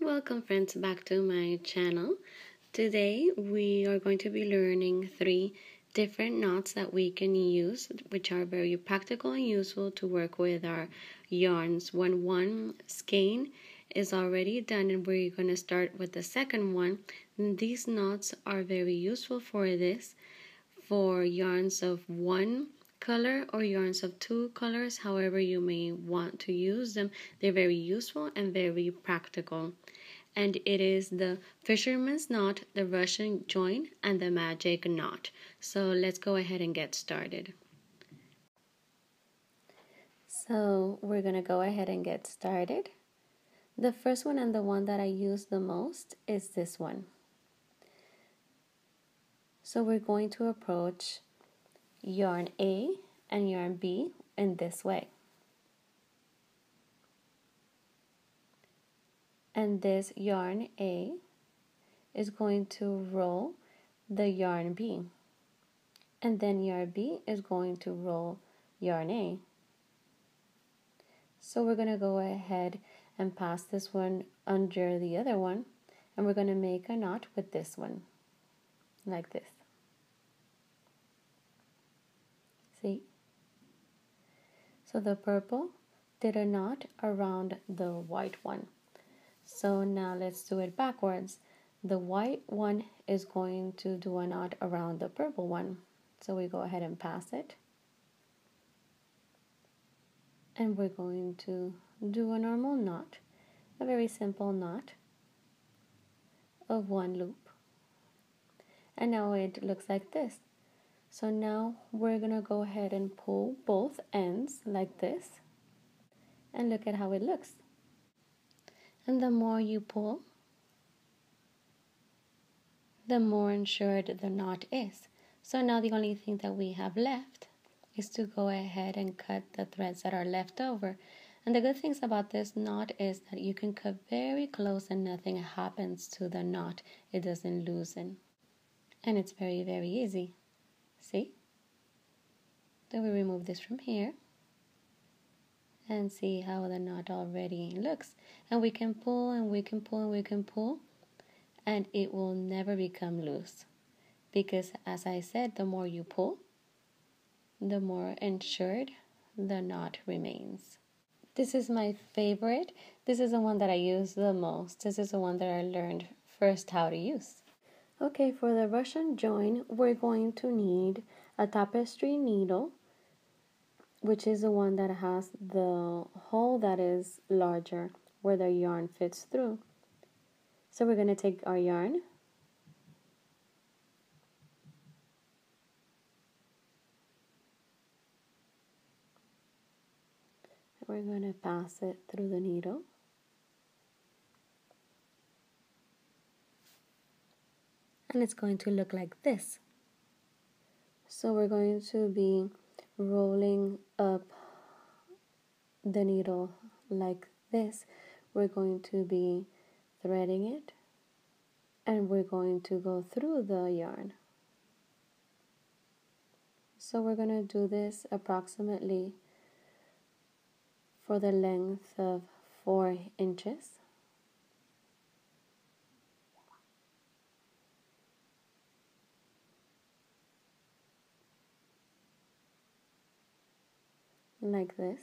Welcome friends back to my channel. Today we are going to be learning 3 different knots that we can use, which are very practical and useful to work with our yarns. When one skein is already done and we're going to start with the second one, these knots are very useful for this, for yarns of one color or yarns of 2 colors, however you may want to use them. They're very useful and very practical. And it is the fisherman's knot, the Russian join, and the magic knot. So let's go ahead and get started. So we're going to go ahead and get started. The first one and the one that I use the most is this one. So we're going to approach yarn A and yarn B in this way. And this yarn A is going to roll the yarn B, and then yarn B is going to roll yarn A. So we're going to go ahead and pass this one under the other one, and we're going to make a knot with this one, like this. See? So the purple did a knot around the white one. So now let's do it backwards. The white one is going to do a knot around the purple one. So we go ahead and pass it. And we're going to do a normal knot, a very simple knot of 1 loop. And now it looks like this. So now we're going to go ahead and pull both ends like this. And look at how it looks. And the more you pull, the more ensured the knot is. So now the only thing that we have left is to go ahead and cut the threads that are left over. And the good things about this knot is that you can cut very close and nothing happens to the knot. It doesn't loosen. And it's very, very easy. See? Then we remove this from here. And see how the knot already looks. And we can pull and we can pull and we can pull, and it will never become loose, because as I said, the more you pull, the more ensured the knot remains. This is my favorite. This is the one that I use the most. This is the one that I learned first how to use. Okay, for the Russian join, we're going to need a tapestry needle, which is the one that has the hole that is larger where the yarn fits through. So we're going to take our yarn, and we're going to pass it through the needle. And it's going to look like this. So we're going to be rolling up the needle like this. We're going to be threading it, and we're going to go through the yarn. So we're going to do this approximately for the length of 4 inches. Like this.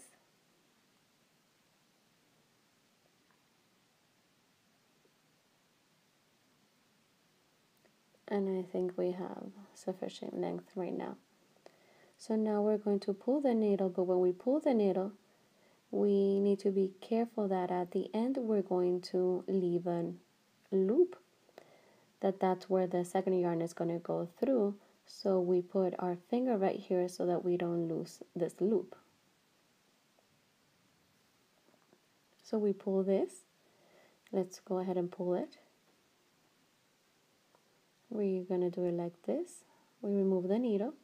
And I think we have sufficient length right now. So now we're going to pull the needle, but when we pull the needle, we need to be careful that at the end we're going to leave a loop, that's where the second yarn is going to go through. So we put our finger right here so that we don't lose this loop. So we pull this. Let's go ahead and pull it. We're going to do it like this. We remove the needle,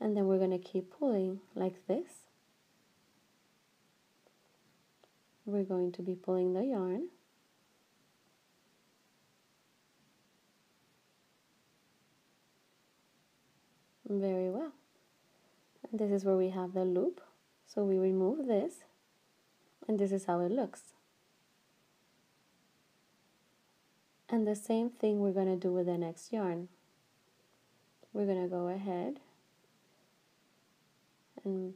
and then we're going to keep pulling like this. We're going to be pulling the yarn. Very well. And this is where we have the loop. So we remove this, and this is how it looks. And the same thing we're going to do with the next yarn. We're going to go ahead and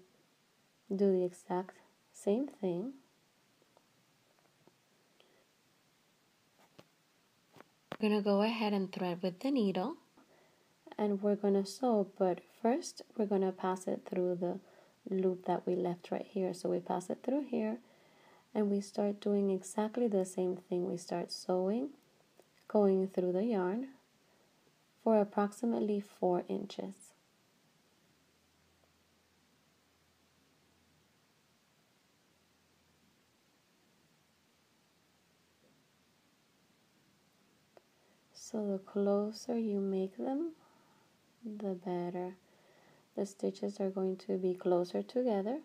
do the exact same thing. We're going to go ahead and thread with the needle, and we're going to sew, but first we're going to pass it through the loop that we left right here. So we pass it through here, and we start doing exactly the same thing. We start sewing, going through the yarn for approximately 4 inches. So the closer you make them, the better. The stitches are going to be closer together.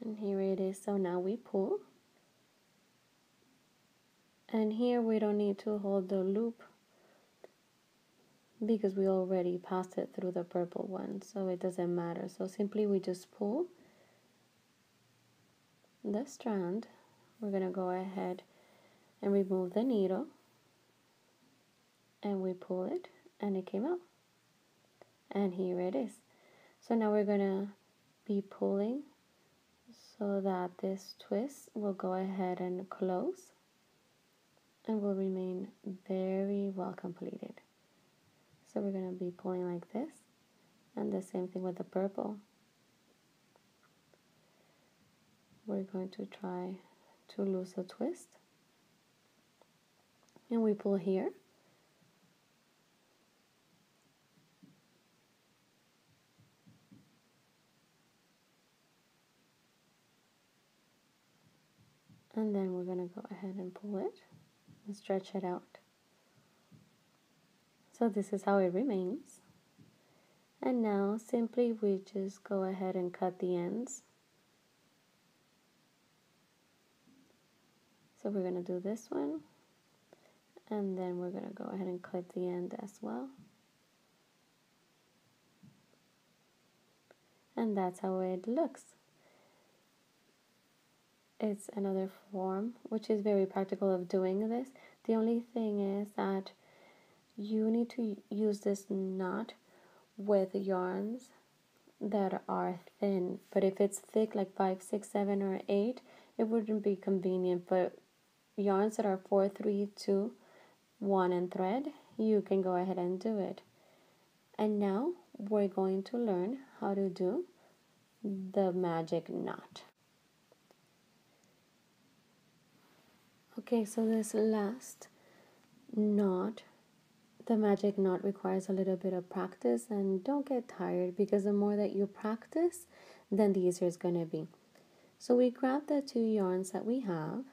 And here it is. So now we pull. And here we don't need to hold the loop because we already passed it through the purple one, so it doesn't matter. So simply we just pull the strand. We're going to go ahead and remove the needle, and we pull it, and it came out. And here it is. So now we're going to be pulling so that this twist will go ahead and close and will remain very well completed. So we're going to be pulling like this, and the same thing with the purple. We're going to try to lose a twist, and we pull here, and then we're going to go ahead and pull it and stretch it out. So this is how it remains. And now simply we just go ahead and cut the ends. So we're going to do this one, and then we're going to go ahead and clip the end as well. And that's how it looks. It's another form which is very practical of doing this. The only thing is that you need to use this knot with yarns that are thin, but if it's thick like 5, 6, 7, or 8, it wouldn't be convenient. But yarns that are 4, 3, 2, 1 and thread, you can go ahead and do it. And now we're going to learn how to do the magic knot. Okay, so this last knot, the magic knot, requires a little bit of practice, and don't get tired because the more that you practice, then the easier it's going to be. So we grab the 2 yarns that we have.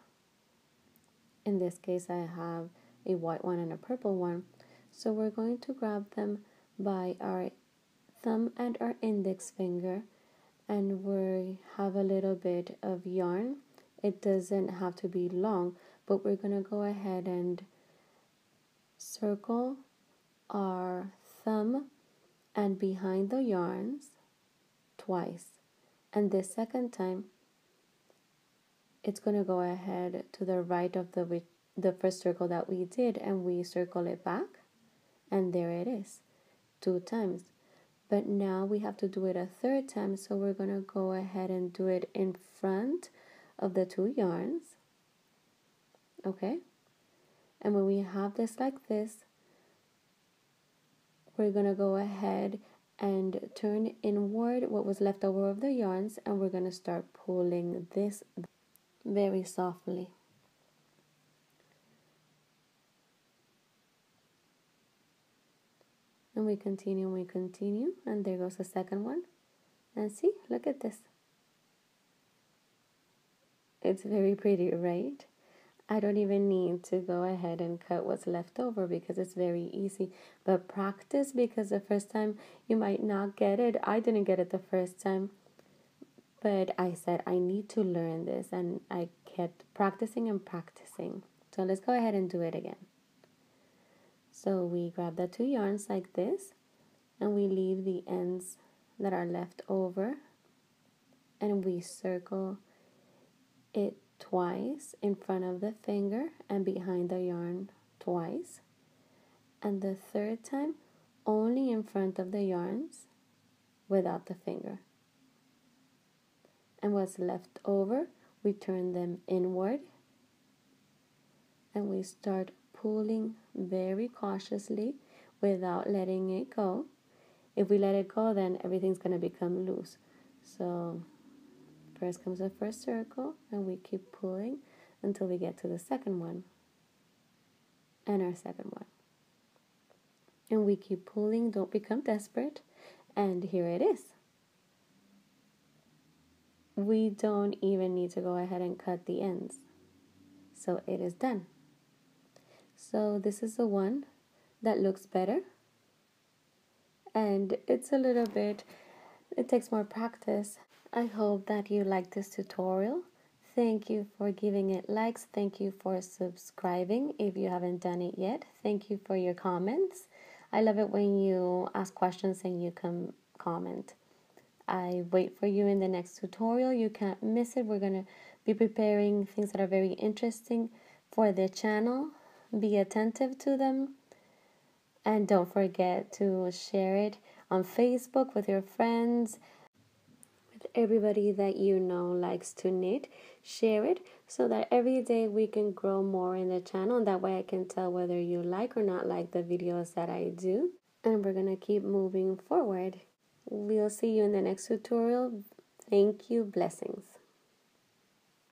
In this case, I have a white one and a purple one. So we're going to grab them by our thumb and our index finger, and we have a little bit of yarn. It doesn't have to be long, but we're going to go ahead and circle our thumb and behind the yarns twice. And the second time, it's going to go ahead to the right of the first circle that we did, and we circle it back, and there it is, 2 times. But now we have to do it a 3rd time, so we're going to go ahead and do it in front of the 2 yarns. Okay? And when we have this like this, we're going to go ahead and turn inward what was left over of the yarns, and we're going to start pulling this very softly. And we continue, and there goes the second one. And see, look at this. It's very pretty, right? I don't even need to go ahead and cut what's left over because it's very easy. But practice, because the first time you might not get it. I didn't get it the first time. But I said I need to learn this, and I kept practicing and practicing. So let's go ahead and do it again. So we grab the 2 yarns like this, and we leave the ends that are left over, and we circle it twice in front of the finger and behind the yarn twice, and the third time only in front of the yarns without the finger. And what's left over, we turn them inward and we start pulling very cautiously without letting it go. If we let it go, then everything's going to become loose. So first comes the first circle, and we keep pulling until we get to the second one and our second one. And we keep pulling, don't become desperate, and here it is. We don't even need to go ahead and cut the ends. So it is done. So this is the one that looks better, and it's a little bit, it takes more practice. I hope that you like this tutorial. Thank you for giving it likes. Thank you for subscribing if you haven't done it yet. Thank you for your comments. I love it when you ask questions and you can comment. I wait for you in the next tutorial. You can't miss it. We're going to be preparing things that are very interesting for the channel. Be attentive to them. And don't forget to share it on Facebook with your friends, with everybody that you know likes to knit. Share it so that every day we can grow more in the channel. And that way I can tell whether you like or not like the videos that I do. And we're going to keep moving forward. We'll see you in the next tutorial. Thank you. Blessings.